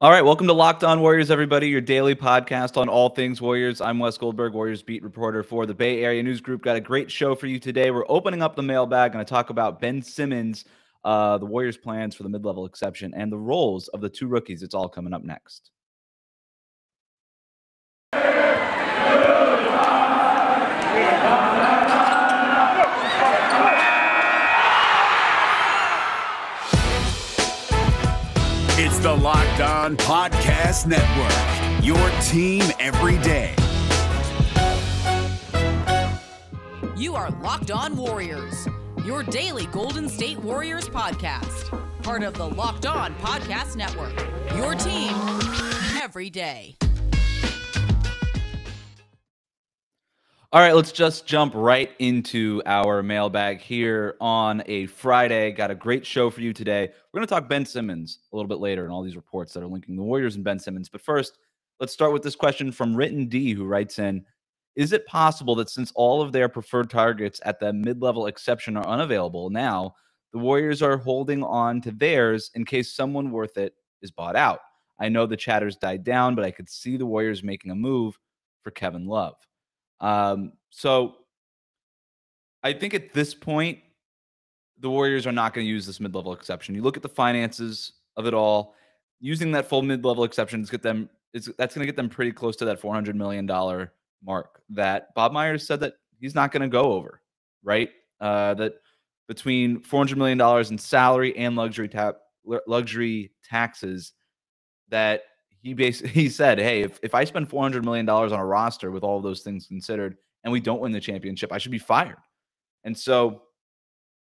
All right, welcome to Locked On Warriors, everybody, your daily podcast on all things Warriors. I'm Wes Goldberg, Warriors beat reporter for the Bay Area News Group. Got a great show for you today. We're opening up the mailbag. Going to talk about Ben Simmons, the Warriors' plans for the mid-level exception, and the roles of the two rookies. It's all coming up next. It's the Locked On Podcast Network, your team every day. You are Locked On Warriors, your daily Golden State Warriors podcast. Part of the Locked On Podcast Network, your team every day. All right, let's just jump right into our mailbag here on a Friday. Got a great show for you today. We're going to talk Ben Simmons a little bit later and all these reports that are linking the Warriors and Ben Simmons. But first, let's start with this question from Written D, who writes in, is it possible that since all of their preferred targets at the mid-level exception are unavailable now, the Warriors are holding on to theirs in case someone worth it is bought out? I know the chatter's died down, but I could see the Warriors making a move for Kevin Love. So I think at this point, the Warriors are not going to use this mid-level exception. You look at the finances of it all, using that full mid-level exception that's going to get them pretty close to that $400 million mark that Bob Myers said that he's not going to go over, right? That between $400 million in salary and luxury taxes, that he said, hey, if I spend $400 million on a roster with all of those things considered and we don't win the championship, I should be fired. And so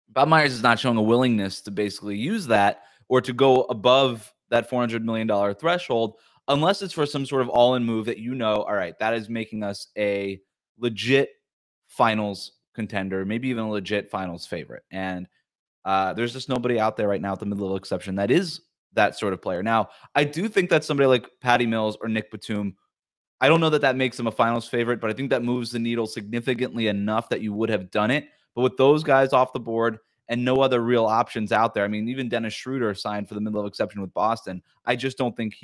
Bob Myers is not showing a willingness to basically use that or to go above that $400 million threshold unless it's for some sort of all-in move that all right, that is making us a legit finals contender, maybe even a legit finals favorite. And there's just nobody out there right now at the mid-level exception that is that sort of player. Now, I do think that somebody like Patty Mills or Nick Batum, I don't know that that makes them a finals favorite, but I think that moves the needle significantly enough that you would have done it. But with those guys off the board and no other real options out there, I mean, even Dennis Schroeder signed for the mid-level exception with Boston. I just don't think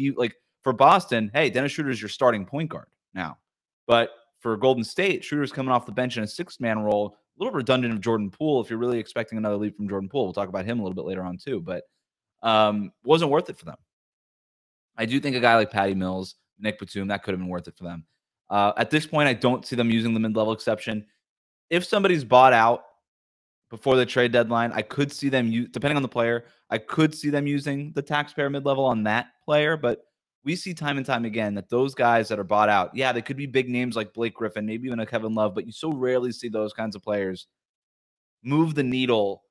for Boston, hey, Dennis Schroeder is your starting point guard now. But for Golden State, Schroeder's coming off the bench in a six-man role, a little redundant of Jordan Poole if you're really expecting another leap from Jordan Poole. We'll talk about him a little bit later on too, but wasn't worth it for them. I do think a guy like Patty Mills, Nick Batum, that could have been worth it for them. At this point, I don't see them using the mid-level exception. If somebody's bought out before the trade deadline, I could see them, depending on the player, I could see them using the taxpayer mid-level on that player. But we see time and time again that those guys that are bought out, yeah, they could be big names like Blake Griffin, maybe even a Kevin Love, but you so rarely see those kinds of players move the needle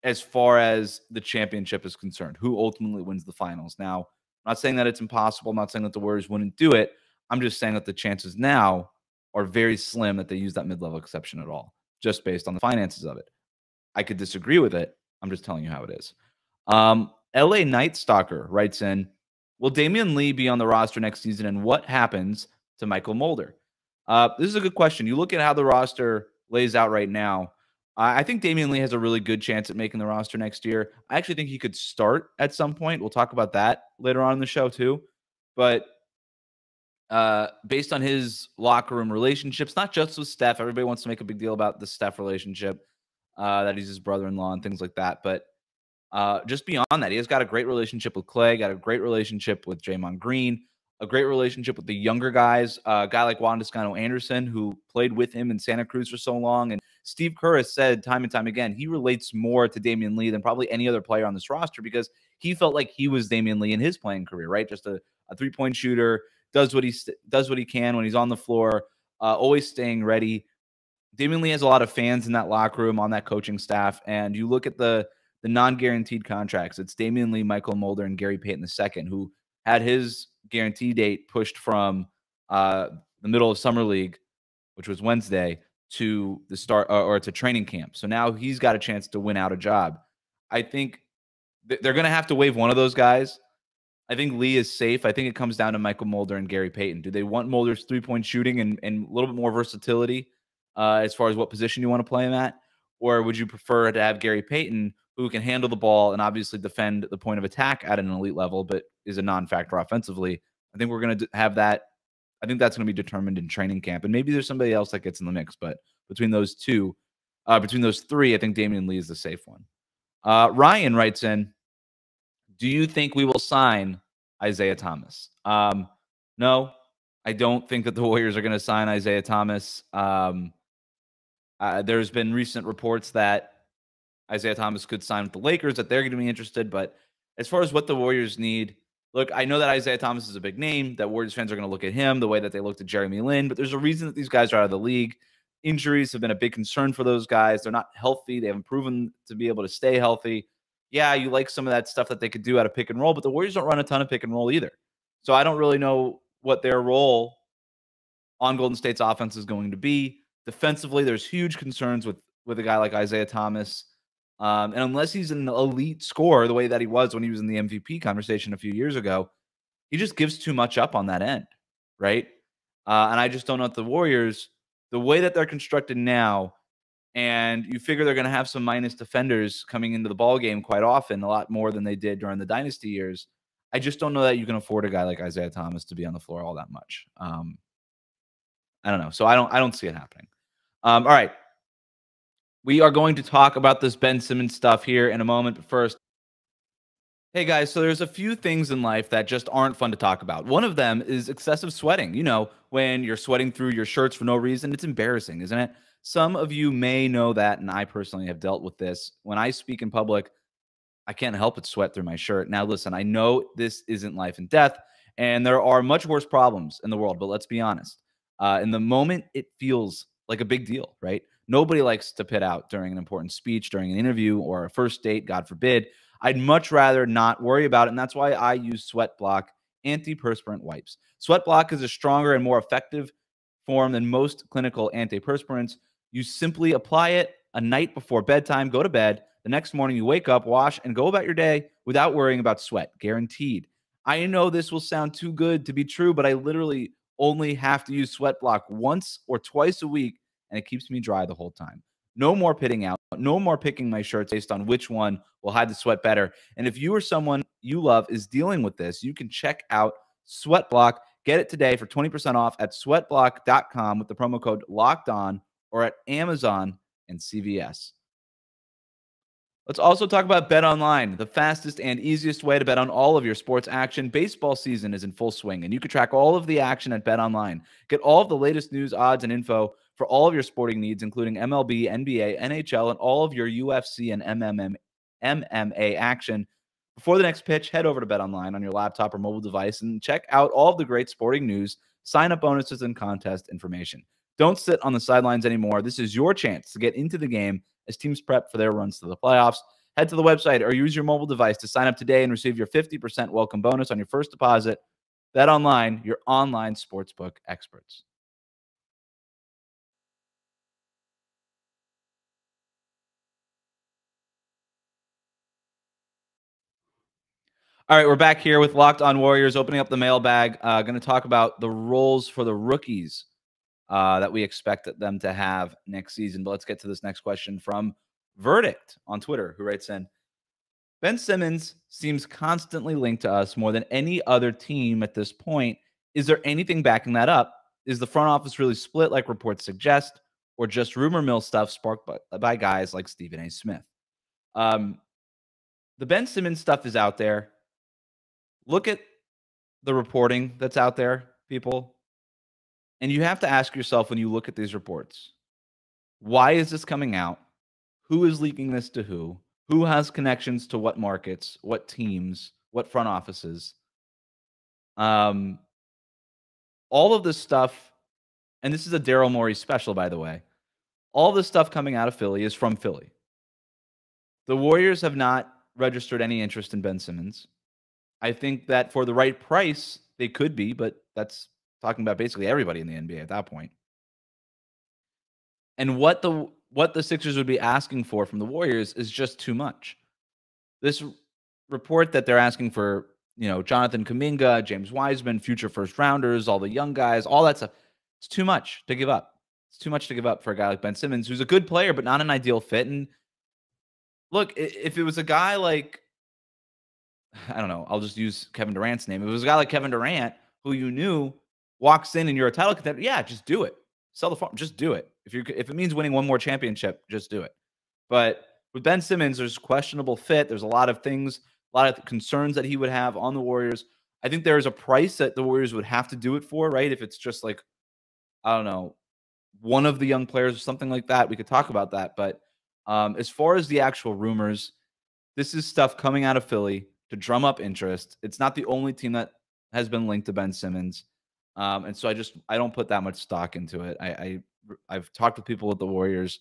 as far as the championship is concerned, who ultimately wins the finals. Now, I'm not saying that it's impossible. I'm not saying that the Warriors wouldn't do it. I'm just saying that the chances now are very slim that they use that mid-level exception at all, just based on the finances of it. I could disagree with it. I'm just telling you how it is. LA Night Stalker writes in, will Damien Lee be on the roster next season, and what happens to Michael Mulder? This is a good question. You look at how the roster lays out right now. I think Damien Lee has a really good chance at making the roster next year. I actually think he could start at some point. We'll talk about that later on in the show too. But based on his locker room relationships, not just with Steph, everybody wants to make a big deal about the Steph relationship, that he's his brother-in-law and things like that. But just beyond that, he has got a great relationship with Klay, got a great relationship with Draymond Green, a great relationship with the younger guys, a guy like Juan Toscano-Anderson, who played with him in Santa Cruz for so long. And Steve Kerr has said time and time again, he relates more to Damien Lee than probably any other player on this roster because he felt like he was Damien Lee in his playing career, right? Just a three-point shooter, does what he can when he's on the floor, always staying ready. Damien Lee has a lot of fans in that locker room, on that coaching staff, and you look at the non-guaranteed contracts. It's Damien Lee, Michael Mulder, and Gary Payton II, who had his guarantee date pushed from the middle of summer league, which was Wednesday, to the start or to training camp. So now he's got a chance to win out a job. I think they're going to have to waive one of those guys. I think Lee is safe. I think it comes down to Michael Mulder and Gary Payton. Do they want Mulder's three-point shooting and a little bit more versatility as far as what position you want to play him at? Or would you prefer to have Gary Payton, who can handle the ball and obviously defend the point of attack at an elite level, but is a non-factor offensively? I think we're going to have that. I think that's going to be determined in training camp. And maybe there's somebody else that gets in the mix. But between those three, I think Damien Lee is the safe one. Ryan writes in, do you think we will sign Isaiah Thomas? No, I don't think that the Warriors are going to sign Isaiah Thomas. There's been recent reports that Isaiah Thomas could sign with the Lakers, that they're going to be interested. But as far as what the Warriors need, look, I know that Isaiah Thomas is a big name, that Warriors fans are going to look at him the way that they looked at Jeremy Lin, but there's a reason that these guys are out of the league. Injuries have been a big concern for those guys. They're not healthy. They haven't proven to be able to stay healthy. Yeah, you like some of that stuff that they could do out of pick and roll, but the Warriors don't run a ton of pick and roll either. So I don't really know what their role on Golden State's offense is going to be. Defensively, there's huge concerns with a guy like Isaiah Thomas. And unless he's an elite scorer the way that he was when he was in the MVP conversation a few years ago, he just gives too much up on that end, right? And I just don't know if the Warriors, the way that they're constructed now, and you figure they're going to have some minus defenders coming into the ball game quite often, a lot more than they did during the dynasty years. I just don't know that you can afford a guy like Isaiah Thomas to be on the floor all that much. I don't know. So I don't see it happening. All right. We are going to talk about this Ben Simmons stuff here in a moment. But first, hey guys, so there's a few things in life that just aren't fun to talk about. One of them is excessive sweating. You know, when you're sweating through your shirts for no reason, it's embarrassing, isn't it? Some of you may know that, and I personally have dealt with this. When I speak in public, I can't help but sweat through my shirt. Now, listen, I know this isn't life and death, and there are much worse problems in the world, but let's be honest. In the moment, it feels like a big deal, right? Nobody likes to pit out during an important speech, during an interview, or a first date, God forbid. I'd much rather not worry about it, and that's why I use Sweat Block antiperspirant wipes. Sweat Block is a stronger and more effective form than most clinical antiperspirants. You simply apply it a night before bedtime, go to bed. The next morning, you wake up, wash, and go about your day without worrying about sweat. Guaranteed. I know this will sound too good to be true, but I literally only have to use Sweat Block once or twice a week, and it keeps me dry the whole time. No more pitting out. No more picking my shirts based on which one will hide the sweat better. And if you or someone you love is dealing with this, you can check out Sweat Block. Get it today for 20% off at sweatblock.com with the promo code LOCKEDON or at Amazon and CVS. Let's also talk about Bet Online, the fastest and easiest way to bet on all of your sports action. Baseball season is in full swing, and you can track all of the action at Bet Online. Get all of the latest news, odds, and info for all of your sporting needs, including MLB, NBA, NHL, and all of your UFC and MMA action. Before the next pitch, head over to Bet Online on your laptop or mobile device and check out all of the great sporting news, sign-up bonuses, and contest information. Don't sit on the sidelines anymore. This is your chance to get into the game as teams prep for their runs to the playoffs. Head to the website or use your mobile device to sign up today and receive your 50% welcome bonus on your first deposit. Bet Online, your online sportsbook experts. All right, we're back here with Locked On Warriors, opening up the mailbag. Going to talk about the roles for the rookies that we expect them to have next season. But let's get to this next question from Verdict on Twitter, who writes in, Ben Simmons seems constantly linked to us more than any other team at this point. Is there anything backing that up? Is the front office really split like reports suggest, or just rumor mill stuff sparked by guys like Stephen A. Smith? The Ben Simmons stuff is out there. Look at the reporting that's out there, people. And you have to ask yourself when you look at these reports, why is this coming out? Who is leaking this to who? Who has connections to what markets, what teams, what front offices? All of this stuff, and this is a Daryl Morey special, by the way. All this stuff coming out of Philly is from Philly. The Warriors have not registered any interest in Ben Simmons. I think that for the right price, they could be, but that's talking about basically everybody in the NBA at that point. And what the Sixers would be asking for from the Warriors is just too much. This report that they're asking for, Jonathan Kuminga, James Wiseman, future first rounders, all the young guys, all that stuff, it's too much to give up. It's too much to give up for a guy like Ben Simmons, who's a good player, but not an ideal fit. And look, if it was a guy like, I don't know, I'll just use Kevin Durant's name. If it was a guy like Kevin Durant, who you knew walks in and you're a title contender, yeah, just do it. Sell the farm, just do it. If it means winning one more championship, just do it. But with Ben Simmons, there's questionable fit. There's a lot of things, a lot of concerns that he would have on the Warriors. I think there is a price that the Warriors would have to do it for, right? If it's just like, I don't know, one of the young players or something like that, we could talk about that. But as far as the actual rumors, this is stuff coming out of Philly to drum up interest. It's not the only team that has been linked to Ben Simmons. And so I don't put that much stock into it. I've talked with people at the Warriors.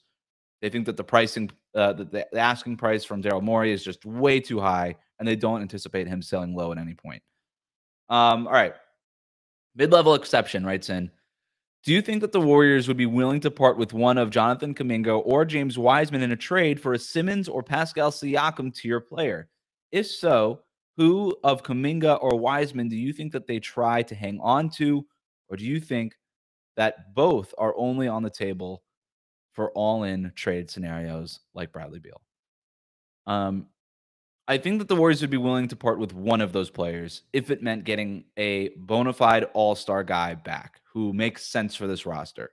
They think that the pricing, the asking price from Daryl Morey is just way too high, and they don't anticipate him selling low at any point. All right. Mid-level exception writes in, do you think that the Warriors would be willing to part with one of Jonathan Kuminga or James Wiseman in a trade for a Simmons or Pascal Siakam tier player? If so, who of Kuminga or Wiseman do you think that they try to hang on to, or do you think that both are only on the table for all-in trade scenarios like Bradley Beal? I think that the Warriors would be willing to part with one of those players if it meant getting a bona fide all-star guy back who makes sense for this roster.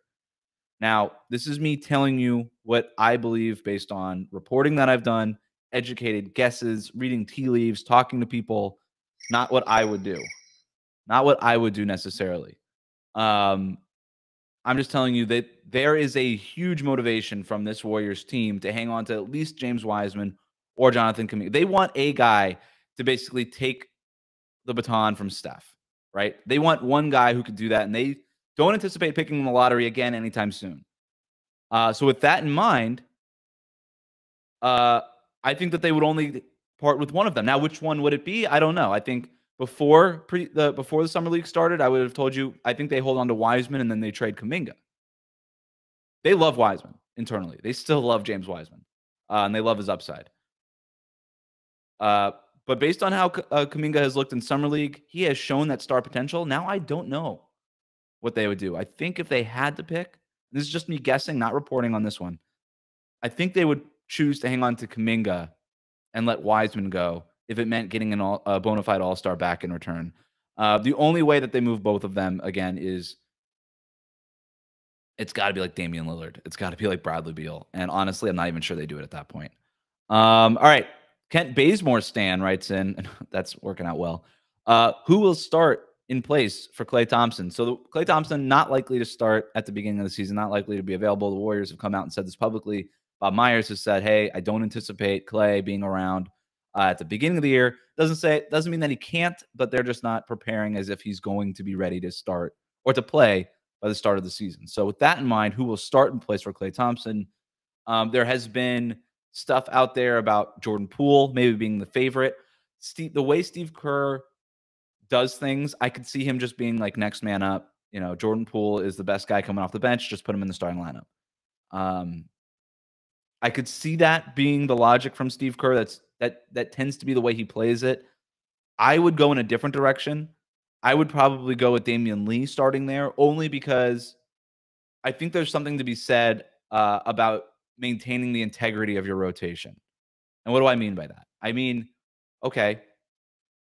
Now, this is me telling you what I believe based on reporting that I've done, educated guesses, reading tea leaves, talking to people, not what I would do. Not what I would do necessarily. I'm just telling you that there is a huge motivation from this Warriors team to hang on to at least James Wiseman or Jonathan Kuminga. They want a guy to basically take the baton from Steph, right? They want one guy who could do that, and they don't anticipate picking the lottery again anytime soon. So with that in mind, I think that they would only part with one of them. Now, which one would it be? I don't know. I think before the summer league started, I would have told you I think they hold on to Wiseman and then they trade Kuminga. They love Wiseman internally. They still love James Wiseman, and they love his upside. But based on how Kuminga has looked in summer league, he has shown that star potential. Now I don't know what they would do. I think if they had to pick, this is just me guessing, not reporting on this one, I think they would choose to hang on to Kuminga and let Wiseman go if it meant getting a bona fide all-star back in return. The only way that they move both of them, again, is it's got to be like Damian Lillard. It's got to be like Bradley Beal. And honestly, I'm not even sure they do it at that point. All right. Kent Bazemore Stan writes in, and that's working out well. Who will start in place for Klay Thompson? So Klay Thompson, not likely to start at the beginning of the season, not likely to be available. The Warriors have come out and said this publicly. Bob Myers has said, hey, I don't anticipate Klay being around at the beginning of the year. Doesn't mean that he can't, but they're just not preparing as if he's going to be ready to start or to play by the start of the season. So with that in mind, who will start in place for Klay Thompson? There has been stuff out there about Jordan Poole maybe being the favorite. The way Steve Kerr does things, I could see him just being like next man up. You know, Jordan Poole is the best guy coming off the bench. Just put him in the starting lineup. I could see that being the logic from Steve Kerr. That tends to be the way he plays it. I would go in a different direction. I would probably go with Damian Lee starting there, only because I think there's something to be said about maintaining the integrity of your rotation. And what do I mean by that? I mean, okay,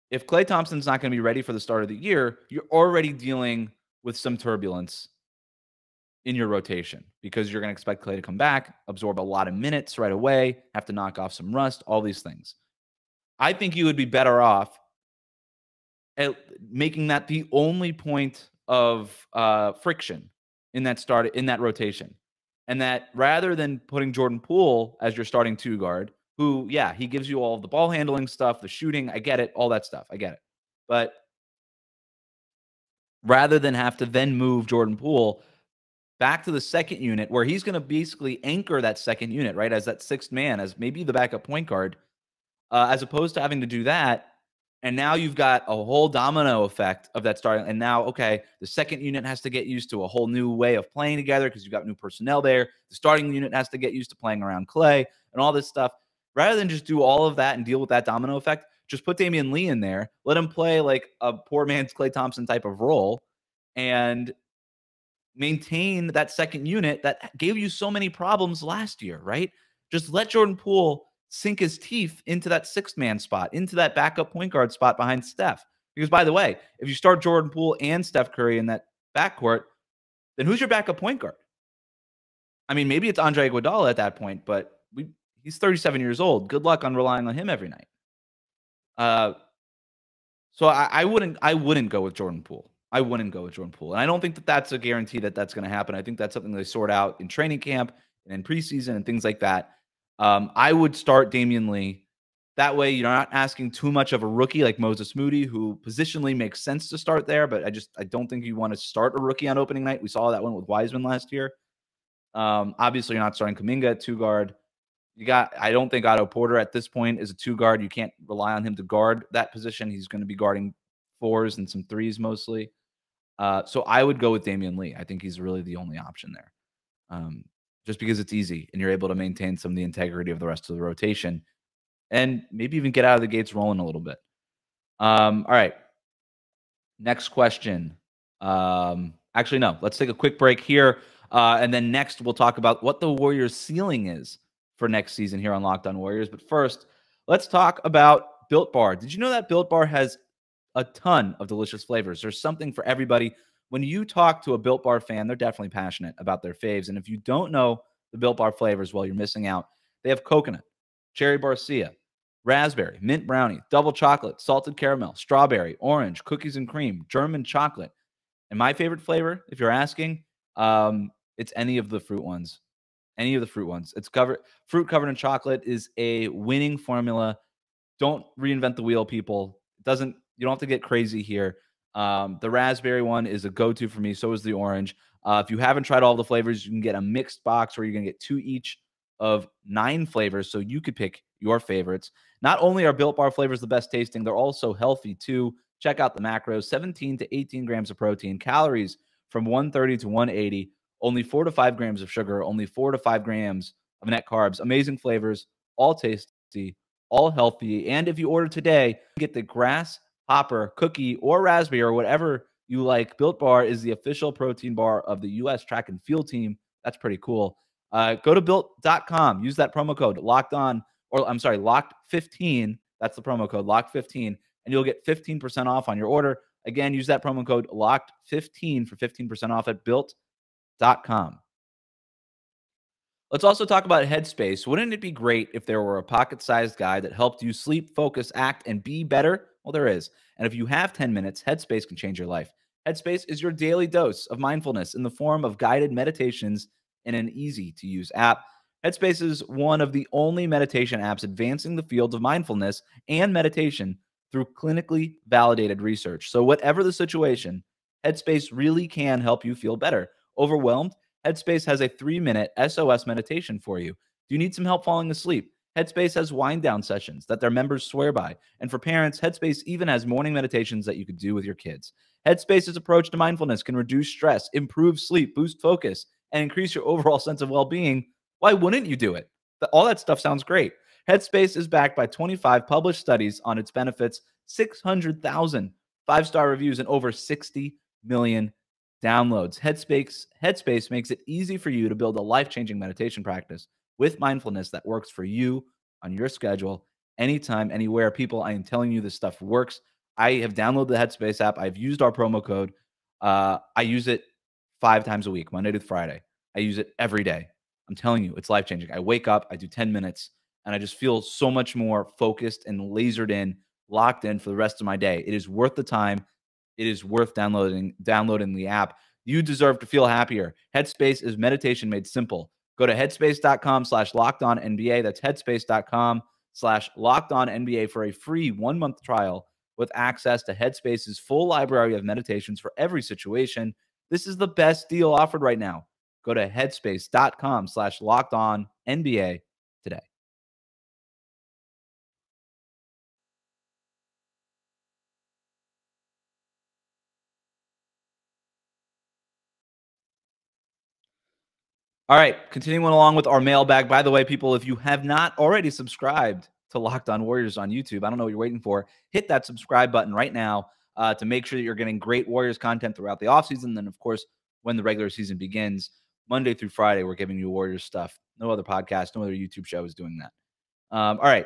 if Klay Thompson's not going to be ready for the start of the year, you're already dealing with some turbulence in your rotation because you're going to expect Klay to come back, absorb a lot of minutes right away, have to knock off some rust, all these things. I think you would be better off at making that the only point of friction in that rotation. And that rather than putting Jordan Poole as your starting two guard, who, yeah, he gives you all of the ball handling stuff, the shooting, I get it, all that stuff, I get it. But rather than have to then move Jordan Poole back to the second unit where he's going to basically anchor that second unit, right, as that sixth man, as maybe the backup point guard, as opposed to having to do that. And now you've got a whole domino effect of that starting. And now, okay, the second unit has to get used to a whole new way of playing together because you've got new personnel there. The starting unit has to get used to playing around Klay and all this stuff. Rather than just do all of that and deal with that domino effect, just put Damian Lee in there. Let him play like a poor man's Klay Thompson type of role. And maintain that second unit that gave you so many problems last year, right? Just let Jordan Poole sink his teeth into that sixth man spot, into that backup point guard spot behind Steph. Because, by the way, if you start Jordan Poole and Steph Curry in that backcourt, then who's your backup point guard? I mean, maybe it's Andre Iguodala at that point, but he's 37 years old. Good luck on relying on him every night. So I wouldn't go with Jordan Poole. I wouldn't go with Jordan Poole. And I don't think that that's a guarantee that that's going to happen. I think that's something they sort out in training camp and in preseason and things like that. I would start Damien Lee. That way, you're not asking too much of a rookie like Moses Moody, who positionally makes sense to start there, but I don't think you want to start a rookie on opening night. We saw that one with Wiseman last year. Obviously, you're not starting Kuminga at two guard. I don't think Otto Porter at this point is a two guard. You can't rely on him to guard that position. He's going to be guarding fours and some threes mostly. So I would go with Damien Lee. I think he's really the only option there. Just because it's easy and you're able to maintain some of the integrity of the rest of the rotation and maybe even get out of the gates rolling a little bit. All right. Next question. Actually, no. Let's take a quick break here. And then next we'll talk about what the Warriors' ceiling is for next season here on Locked On Warriors. But first, let's talk about Built Bar. Did you know that Built Bar has a ton of delicious flavors? There's something for everybody. When you talk to a Built Bar fan, they're definitely passionate about their faves. And if you don't know the Built Bar flavors, well, you're missing out. They have coconut, cherry barcia, raspberry, mint brownie, double chocolate, salted caramel, strawberry, orange, cookies and cream, German chocolate. And my favorite flavor, if you're asking, it's any of the fruit ones. Any of the fruit ones. Fruit covered in chocolate is a winning formula. Don't reinvent the wheel, people. You don't have to get crazy here. The raspberry one is a go-to for me. So is the orange. If you haven't tried all the flavors, you can get a mixed box where you're going to get 2 each of 9 flavors. So you could pick your favorites. Not only are Built Bar flavors the best tasting, they're also healthy too. Check out the macros: 17 to 18 grams of protein, calories from 130 to 180, only 4 to 5 grams of sugar, only 4 to 5 grams of net carbs. Amazing flavors, all tasty, all healthy. And if you order today, you get the grasshopper cookie or raspberry or whatever you like. Built Bar is the official protein bar of the U.S. track and field team. That's pretty cool. Go to built.com. Use that promo code locked15. That's the promo code locked15, and you'll get 15% off on your order. Again, use that promo code locked15 for 15% off at built.com. Let's also talk about Headspace. Wouldn't it be great if there were a pocket-sized guide that helped you sleep, focus, act, and be better? Well, there is. And if you have 10 minutes, Headspace can change your life. Headspace is your daily dose of mindfulness in the form of guided meditations in an easy-to-use app. Headspace is one of the only meditation apps advancing the fields of mindfulness and meditation through clinically validated research. So whatever the situation, Headspace really can help you feel better. Overwhelmed? Headspace has a 3-minute SOS meditation for you. Do you need some help falling asleep? Headspace has wind-down sessions that their members swear by. And for parents, Headspace even has morning meditations that you could do with your kids. Headspace's approach to mindfulness can reduce stress, improve sleep, boost focus, and increase your overall sense of well-being. Why wouldn't you do it? All that stuff sounds great. Headspace is backed by 25 published studies on its benefits, 600,000 5-star reviews, and over 60 million downloads. Headspace makes it easy for you to build a life-changing meditation practice with mindfulness that works for you on your schedule, anytime, anywhere. People, I am telling you, this stuff works. I have downloaded the Headspace app. I've used our promo code. I use it 5 times a week, Monday to Friday. I use it every day. I'm telling you, it's life-changing. I wake up, I do 10 minutes, and I just feel so much more focused and lasered in, locked in for the rest of my day. It is worth the time. It is worth downloading the app. You deserve to feel happier. Headspace is meditation made simple. Go to headspace.com/lockedonnba. That's headspace.com/lockedonnba for a free 1-month trial with access to Headspace's full library of meditations for every situation. This is the best deal offered right now. Go to headspace.com/lockedonnba today. All right, continuing along with our mailbag. By the way, people, if you have not already subscribed to Locked On Warriors on YouTube, I don't know what you're waiting for. Hit that subscribe button right now to make sure that you're getting great Warriors content throughout the offseason. Then, of course, when the regular season begins. Monday through Friday, we're giving you Warriors stuff. No other podcast, no other YouTube show is doing that. All right.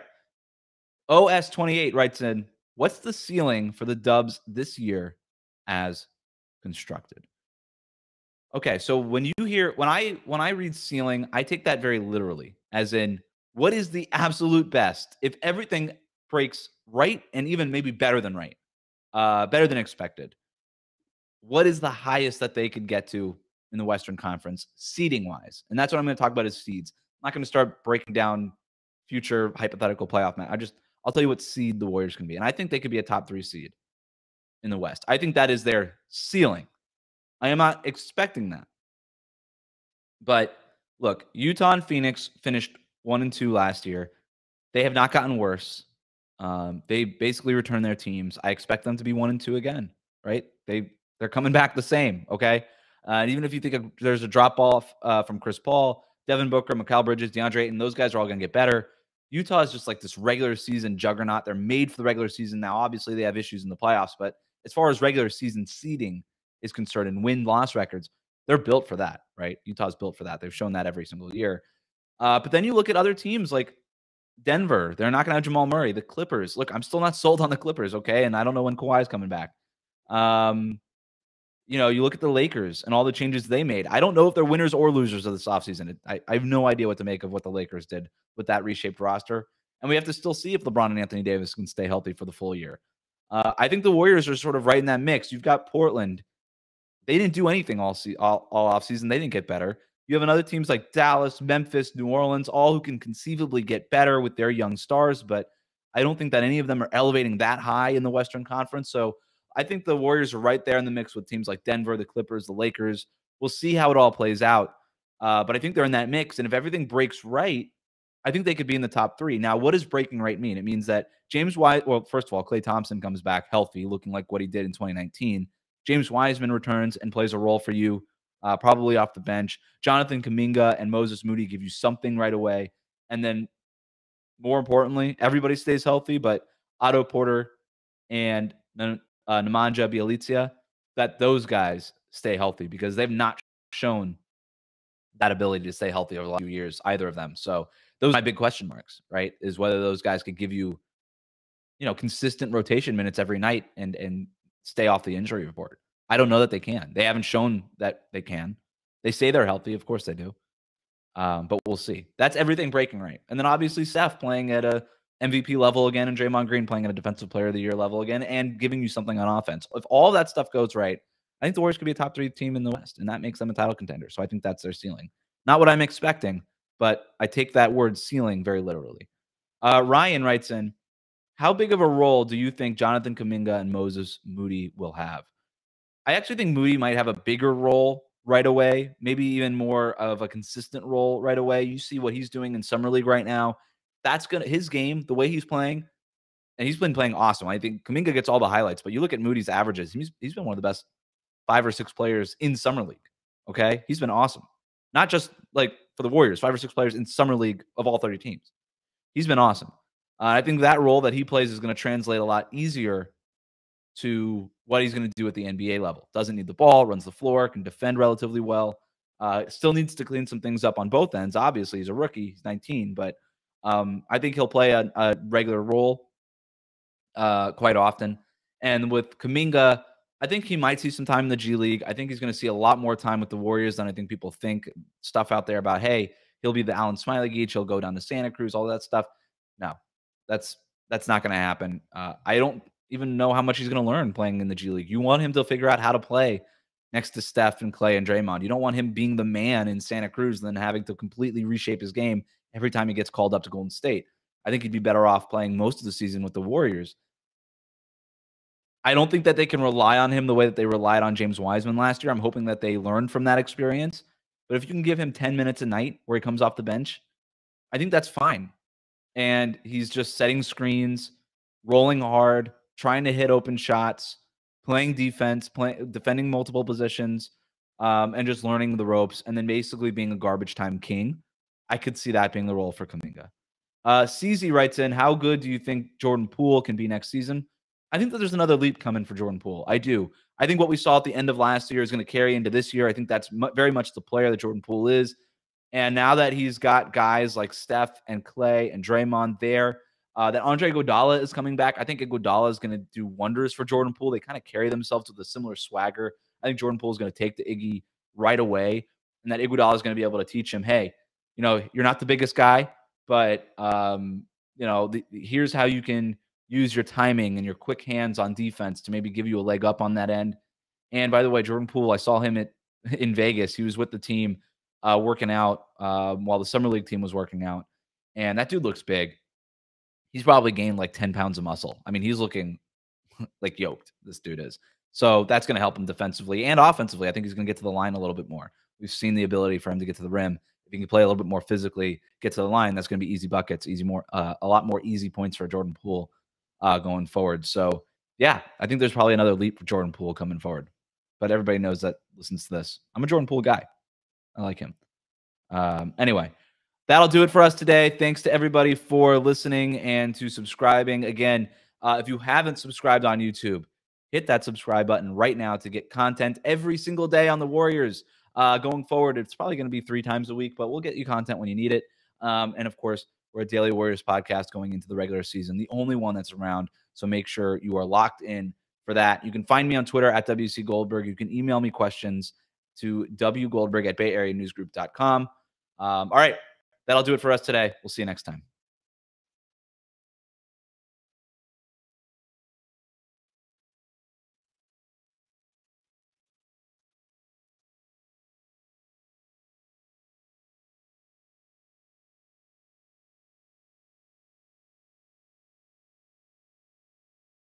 OS28 writes in, what's the ceiling for the Dubs this year as constructed? Okay, so when I read ceiling, I take that very literally, as in, what is the absolute best if everything breaks right and even maybe better than right, better than expected? What is the highest that they could get to in the Western Conference seeding wise? And that's what I'm going to talk about is seeds. I'm not going to start breaking down future hypothetical playoff match. I'll tell you what seed the Warriors can be. And I think they could be a top 3 seed in the West. I think that is their ceiling. I am not expecting that. But look, Utah and Phoenix finished 1-2 last year. They have not gotten worse. They basically returned their teams. I expect them to be 1-2 again, right? They're coming back the same, okay? And even if you think there's a drop-off from Chris Paul, Devin Booker, Mikal Bridges, DeAndre Ayton, those guys are all going to get better. Utah is just like this regular season juggernaut. They're made for the regular season. Now, obviously, they have issues in the playoffs, but as far as regular season seeding is concerned and win-loss records, they're built for that, right? Utah's built for that. They've shown that every single year. But then you look at other teams like Denver. They're not going to have Jamal Murray. The Clippers. Look, I'm still not sold on the Clippers, okay? And I don't know when Kawhi's coming back. You look at the Lakers and all the changes they made. I don't know if they're winners or losers of this offseason. I have no idea what to make of what the Lakers did with that reshaped roster. And we have to still see if LeBron and Anthony Davis can stay healthy for the full year. I think the Warriors are sort of right in that mix. You've got Portland. They didn't do anything all offseason. They didn't get better. You have other teams like Dallas, Memphis, New Orleans, all who can conceivably get better with their young stars, but I don't think that any of them are elevating that high in the Western Conference. So I think the Warriors are right there in the mix with teams like Denver, the Clippers, the Lakers. We'll see how it all plays out. But I think they're in that mix. And if everything breaks right, I think they could be in the top 3. Now, what does breaking right mean? It means that first of all, Klay Thompson comes back healthy, looking like what he did in 2019. James Wiseman returns and plays a role for you, probably off the bench. Jonathan Kuminga and Moses Moody give you something right away. And then, more importantly, everybody stays healthy, but Otto Porter and Nemanja Bjelica, that those guys stay healthy because they've not shown that ability to stay healthy over the last few years, either of them. So those are my big question marks, right? Is whether those guys could give you, consistent rotation minutes every night and stay off the injury report. I don't know that they can. They haven't shown that they can. They say they're healthy. Of course they do. But we'll see. That's everything breaking right. And then obviously Steph playing at a MVP level again and Draymond Green playing at a Defensive Player of the Year level again and giving you something on offense. If all that stuff goes right, I think the Warriors could be a top 3 team in the West, and that makes them a title contender. So I think that's their ceiling. Not what I'm expecting, but I take that word ceiling very literally. Ryan writes in, how big of a role do you think Jonathan Kuminga and Moses Moody will have? I actually think Moody might have a bigger role right away, maybe even more of a consistent role right away. You see what he's doing in Summer League right now. That's his game, the way he's playing, and he's been playing awesome. I think Kuminga gets all the highlights, but you look at Moody's averages, he's been one of the best 5 or 6 players in Summer League. Okay? He's been awesome. Not just like for the Warriors, 5 or 6 players in Summer League of all 30 teams. He's been awesome. I think that role that he plays is going to translate a lot easier to what he's going to do at the NBA level. Doesn't need the ball, runs the floor, can defend relatively well. Still needs to clean some things up on both ends. Obviously, he's a rookie. He's 19, but I think he'll play a regular role quite often. And with Kuminga, I think he might see some time in the G League. I think he's going to see a lot more time with the Warriors than I think people think. Stuff out there about, hey, he'll be the Allen Smiley Geach. He'll go down to Santa Cruz, all that stuff. No, that's not going to happen. I don't even know how much he's going to learn playing in the G League. You want him to figure out how to play next to Steph and Klay and Draymond. You don't want him being the man in Santa Cruz and then having to completely reshape his game every time he gets called up to Golden State. I think he'd be better off playing most of the season with the Warriors. I don't think that they can rely on him the way that they relied on James Wiseman last year. I'm hoping that they learned from that experience. But if you can give him 10 minutes a night where he comes off the bench, I think that's fine. And he's just setting screens, rolling hard, trying to hit open shots, playing defense, defending multiple positions, and just learning the ropes, and then basically being a garbage time king. I could see that being the role for Kuminga. CZ writes in, how good do you think Jordan Poole can be next season? I think that there's another leap coming for Jordan Poole. I do. I think what we saw at the end of last year is going to carry into this year. I think that's very much the player that Jordan Poole is. And now that he's got guys like Steph and Klay and Draymond there, that Andre Iguodala is coming back. I think Iguodala is going to do wonders for Jordan Poole. They kind of carry themselves with a similar swagger. I think Jordan Poole is going to take the Iggy right away, and that Iguodala is going to be able to teach him, hey, you're not the biggest guy, but here's how you can use your timing and your quick hands on defense to maybe give you a leg up on that end. And by the way, Jordan Poole, I saw him in Vegas. He was with the team working out while the summer league team was working out, and that dude looks big. He's probably gained like 10 pounds of muscle. I mean, he's looking like yoked, this dude is. So that's going to help him defensively and offensively. I think he's going to get to the line a little bit more. We've seen the ability for him to get to the rim. If he can play a little bit more physically, get to the line, that's going to be easy buckets, a lot more easy points for Jordan Poole going forward. So, yeah, I think there's probably another leap for Jordan Poole coming forward. But everybody knows that listens to this. I'm a Jordan Poole guy. I like him. Anyway, that'll do it for us today. Thanks to everybody for listening and to subscribing. Again, if you haven't subscribed on YouTube, hit that subscribe button right now to get content every single day on the Warriors. Going forward, it's probably going to be 3 times a week, but we'll get you content when you need it. And of course, we're a Daily Warriors podcast going into the regular season, the only one that's around. So make sure you are locked in for that. You can find me on Twitter at WC Goldberg. You can email me questions to wgoldberg@bayareanewsgroup.com. All right, that'll do it for us today. We'll see you next time.